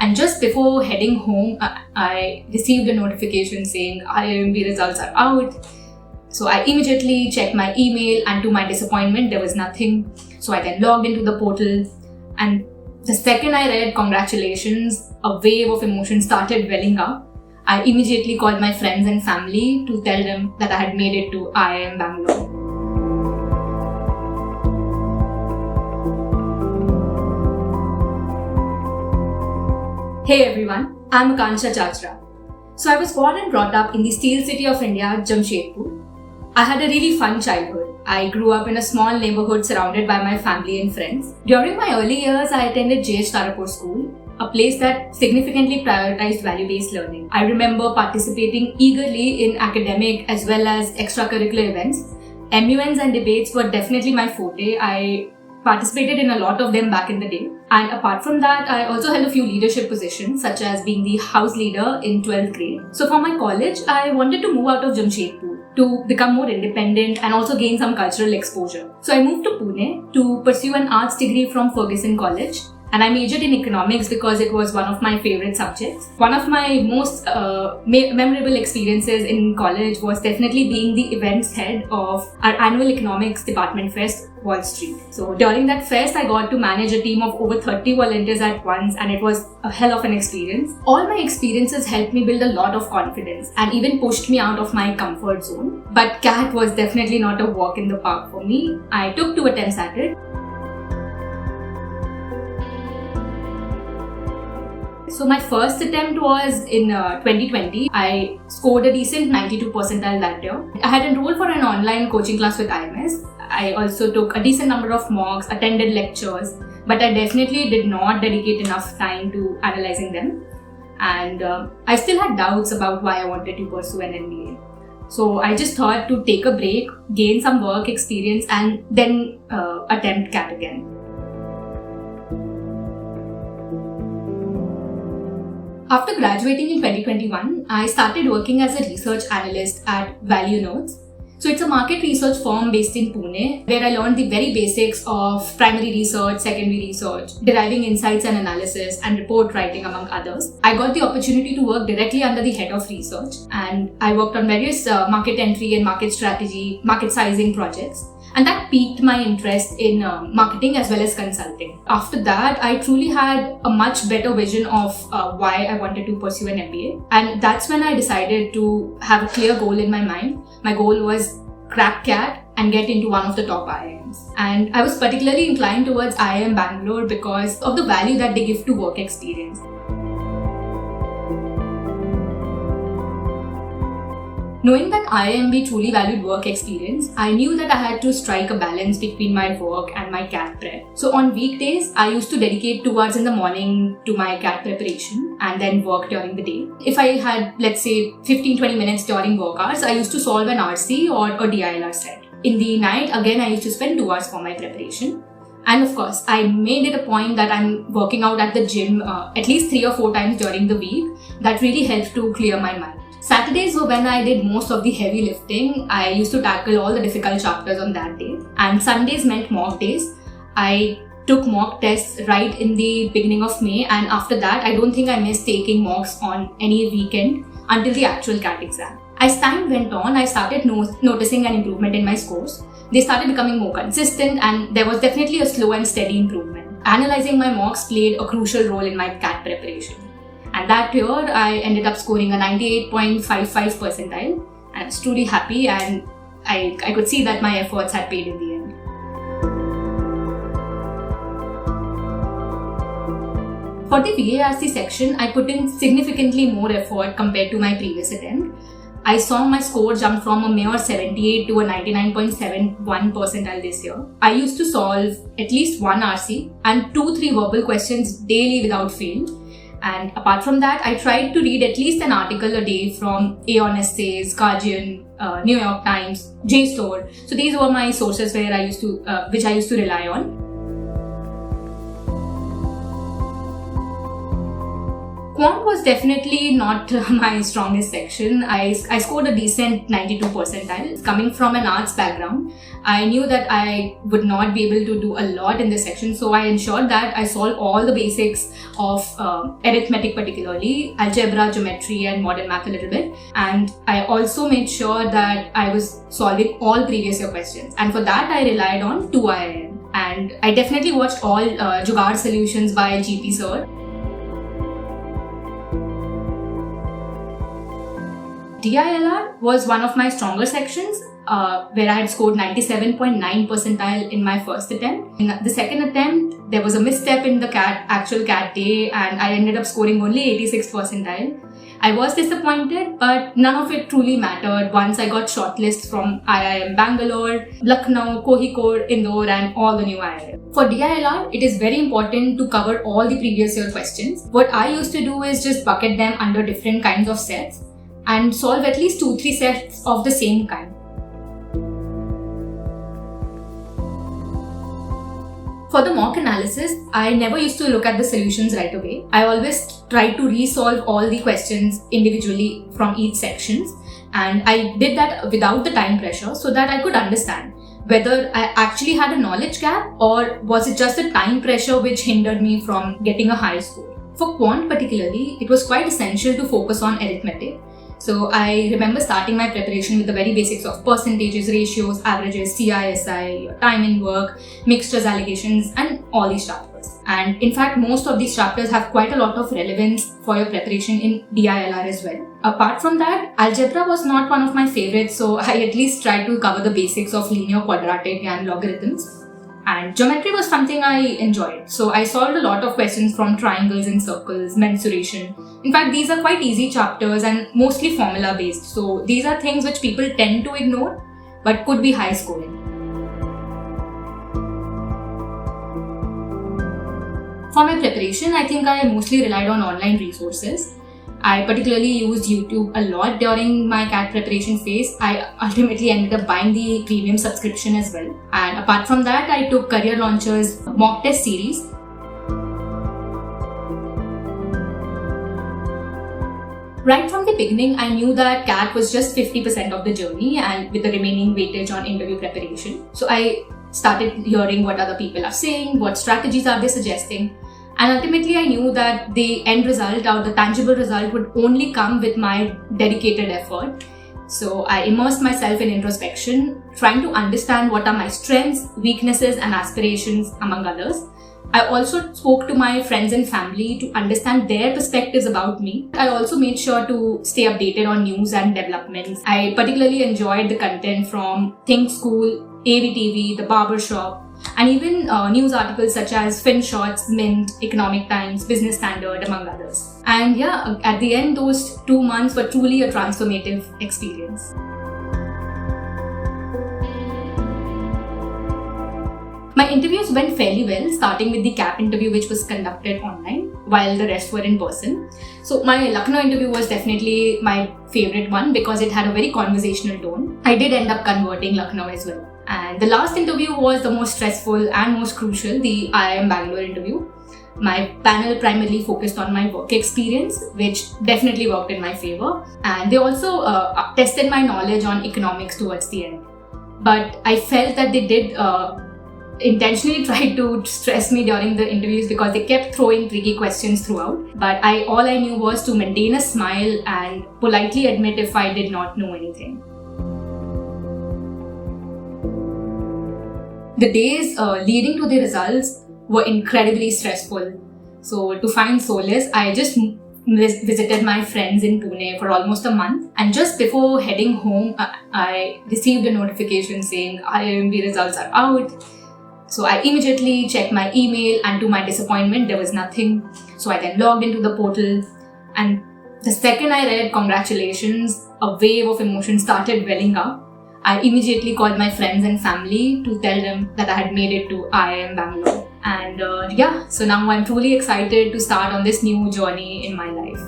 And just before heading home, I received a notification saying IIM results are out. So I immediately checked my email, and to my disappointment, there was nothing. So I then logged into the portal, and the second I read congratulations, a wave of emotion started welling up. I immediately called my friends and family to tell them that I had made it to IIM Bangalore. Hey everyone, I'm Akansha. So I was born and brought up in the steel city of India, Jamshedpur. I had a really fun childhood. I grew up in a small neighborhood surrounded by my family and friends. During my early years, I attended Jamshedpur school, a place that significantly prioritized value-based learning. I remember participating eagerly in academic as well as extracurricular events. MUNs and debates were definitely my forte. I participated in a lot of them back in the day. And apart from that, I also held a few leadership positions, such as being the house leader in 12th grade. So for my college, I wanted to move out of Jamshedpur to become more independent and also gain some cultural exposure. So I moved to Pune to pursue an arts degree from Fergusson College. And I majored in economics because it was one of my favorite subjects. One of my most memorable experiences in college was definitely being the events head of our annual economics department fest, Wall Street. So during that fest, I got to manage a team of over 30 volunteers at once, and it was a hell of an experience. All my experiences helped me build a lot of confidence and even pushed me out of my comfort zone. But CAT was definitely not a walk in the park for me. I took 2 attempts at it. So my first attempt was in 2020. I scored a decent 92 percentile that year. I had enrolled for an online coaching class with IMS. I also took a decent number of mocks, attended lectures, but I definitely did not dedicate enough time to analyzing them. And I still had doubts about why I wanted to pursue an MBA. So I just thought to take a break, gain some work experience, and then attempt CAT again. After graduating in 2021, I started working as a research analyst at Value Notes. So it's a market research firm based in Pune, where I learned the very basics of primary research, secondary research, deriving insights and analysis, and report writing, among others. I got the opportunity to work directly under the head of research, and I worked on various market entry and market strategy, market sizing projects. And that piqued my interest in marketing as well as consulting. After that, I truly had a much better vision of why I wanted to pursue an MBA. And that's when I decided to have a clear goal in my mind. My goal was crack CAT and get into one of the top IIMs. And I was particularly inclined towards IIM Bangalore because of the value that they give to work experience. Knowing that IIMB truly valued work experience, I knew that I had to strike a balance between my work and my CAT prep. So on weekdays, I used to dedicate 2 hours in the morning to my CAT preparation and then work during the day. If I had, let's say, 15-20 minutes during work hours, I used to solve an RC or a DILR set. In the night, again, I used to spend 2 hours for my preparation. And of course, I made it a point that I'm working out at the gym at least 3 or 4 times during the week. That really helped to clear my mind. Saturdays were when I did most of the heavy lifting. I used to tackle all the difficult chapters on that day. And Sundays meant mock days. I took mock tests right in the beginning of May, and after that, I don't think I missed taking mocks on any weekend until the actual CAT exam. As time went on, I started noticing an improvement in my scores. They started becoming more consistent, and there was definitely a slow and steady improvement. Analyzing my mocks played a crucial role in my CAT preparation. And that year, I ended up scoring a 98.55 percentile. I was truly happy, and I could see that my efforts had paid in the end. For the VARC section, I put in significantly more effort compared to my previous attempt. I saw my score jump from a mere 78 to a 99.71 percentile this year. I used to solve at least 1 RC and 2-3 verbal questions daily without fail. And apart from that, I tried to read at least an article a day from Aon Essays, Guardian, New York Times, JSTOR. So these were my sources which I used to rely on. Quant was definitely not my strongest section. I scored a decent 92 percentile. Coming from an arts background, I knew that I would not be able to do a lot in this section, so I ensured that I solved all the basics of arithmetic, particularly algebra, geometry and modern math a little bit. And I also made sure that I was solving all previous year questions, and for that I relied on 2 IIM. And I definitely watched all Jugaad solutions by GP sir. DILR was one of my stronger sections, where I had scored 97.9 percentile in my first attempt. In the second attempt, there was a misstep in the actual CAT day, and I ended up scoring only 86 percentile. I was disappointed, but none of it truly mattered once I got shortlists from IIM Bangalore, Lucknow, Kozhikode, Indore and all the new IIM. For DILR, it is very important to cover all the previous year questions. What I used to do is just bucket them under different kinds of sets and solve at least 2-3 sets of the same kind. For the mock analysis, I never used to look at the solutions right away. I always tried to resolve all the questions individually from each sections, and I did that without the time pressure so that I could understand whether I actually had a knowledge gap or was it just the time pressure which hindered me from getting a high score. For quant particularly, it was quite essential to focus on arithmetic. So I remember starting my preparation with the very basics of percentages, ratios, averages, CI, SI, time in work, mixtures, allocations, and all these chapters. And in fact, most of these chapters have quite a lot of relevance for your preparation in DILR as well. Apart from that, algebra was not one of my favorites, so I at least tried to cover the basics of linear, quadratic, and logarithms. And geometry was something I enjoyed. So I solved a lot of questions from triangles and circles, mensuration. In fact, these are quite easy chapters and mostly formula based. So these are things which people tend to ignore but could be high scoring. For my preparation, I think I mostly relied on online resources. I particularly used YouTube a lot during my CAT preparation phase. I ultimately ended up buying the premium subscription as well. And apart from that, I took Career Launcher's mock test series. Right from the beginning, I knew that CAT was just 50% of the journey and with the remaining weightage on interview preparation. So I started hearing what other people are saying, what strategies are they suggesting. And ultimately, I knew that the end result or the tangible result would only come with my dedicated effort. So I immersed myself in introspection, trying to understand what are my strengths, weaknesses, and aspirations, among others. I also spoke to my friends and family to understand their perspectives about me. I also made sure to stay updated on news and developments. I particularly enjoyed the content from Think School, AVTV, The Barbershop, and even news articles such as FinShots, Mint, Economic Times, Business Standard, among others. And yeah, at the end, those 2 months were truly a transformative experience. My interviews went fairly well, starting with the CAP interview, which was conducted online, while the rest were in person. So my Lucknow interview was definitely my favorite one because it had a very conversational tone. I did end up converting Lucknow as well. And the last interview was the most stressful and most crucial, the IIM Bangalore interview. My panel primarily focused on my work experience, which definitely worked in my favor. And they also tested my knowledge on economics towards the end. But I felt that they did intentionally try to stress me during the interviews because they kept throwing tricky questions throughout. But all I knew was to maintain a smile and politely admit if I did not know anything. The days leading to the results were incredibly stressful. So to find solace, I just visited my friends in Pune for almost a month. And just before heading home, I received a notification saying IIMB results are out. So I immediately checked my email, and to my disappointment, there was nothing. So I then logged into the portal, and the second I read congratulations, a wave of emotion started welling up. I immediately called my friends and family to tell them that I had made it to IIM Bangalore. And so now I'm truly excited to start on this new journey in my life.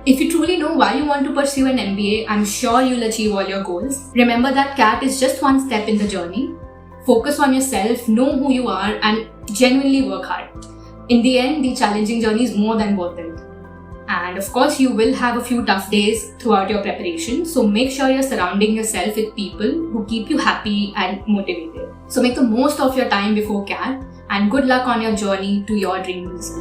If you truly know why you want to pursue an MBA, I'm sure you'll achieve all your goals. Remember that CAT is just one step in the journey. Focus on yourself, know who you are, and genuinely work hard. In the end, the challenging journey is more than worth it. And of course, you will have a few tough days throughout your preparation, so make sure you're surrounding yourself with people who keep you happy and motivated. So make the most of your time before CAT, and good luck on your journey to your dreams.